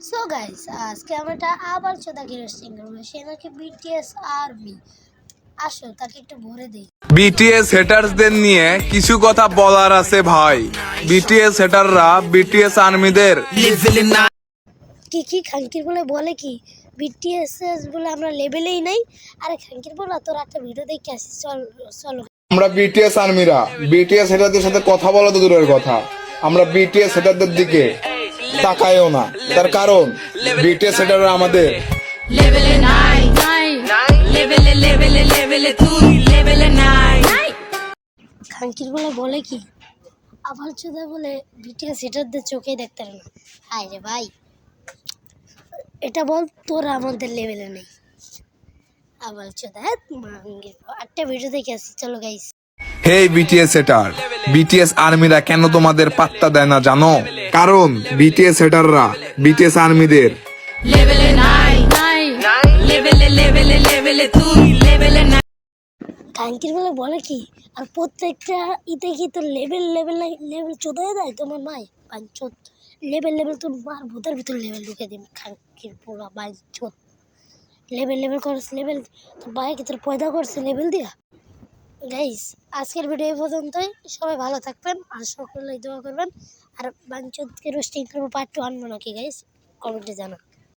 So guys আজকে আমরা একটা আবার চোদাকে রোস্টিং করবো। সে নাকি বিটিএস আর্মি। আসো তাকে একটু ভরে দেই। বিটিএস হেটার্সদের নিয়ে কিছু কথা বলার আছে ভাই। বিটিএস হেটাররা বিটিএস আর্মিদের কি খাঙ্কির বলে কি বিটিএস বলে আমরা লেভেলেই নাই। আরে খাঙ্কির বলা তোর একটা ভিডিও দেখে আসি, চলো। আমরা বিটিএস আর্মিরা বিটিএস হেটারদের সাথে কথা বলা তো দূরের কথা, আমরা বিটিএস হেটারদের দিকে তাকায়ও না। তার কারণ বিটিএস হেটাররা আমাদের খাঙ্কির বলে কি আবার চোদা বলে বিটিএস হেটারদের চোখেই দেখতে পারে না। হায় রে ভাই, এটা বল তোরা আমাদের লেভেলে নেই। আবার চোদা একটা ভিডিও দেখে আসি, চলো গাইস। হে বিটিএস হেটার, বিটিএস আর্মিরা কেন তোমাদের পাত্তা দেয় না জানো? কারণ বিটিএস হেটাররা বিটিএস আর্মিদের খাঙ্কির বলে কি আর প্রত্যেকটা ইতে কি তোর লেভেল চোদায় দেয় তোমার মায় বাঞ্চোত। লেভেল তোর মার ভূতের ভিতর লেভেল ঢুকে দিন খাঙ্কির পোড়া বাঞ্চোত। লেভেল করছে, লেভেল তোর ভাই কি তোর পয়দা করছে লেভেল দিয়া। গাইস আজকের ভিডিও এই পর্যন্তই। সবাই ভালো থাকবেন আর সকলে দোয়া করবেন। আর বাঞ্চোতকে রোস্টিং করবো পার্ট 2 আনবো নাকি গাইস, কমেন্টে জানা।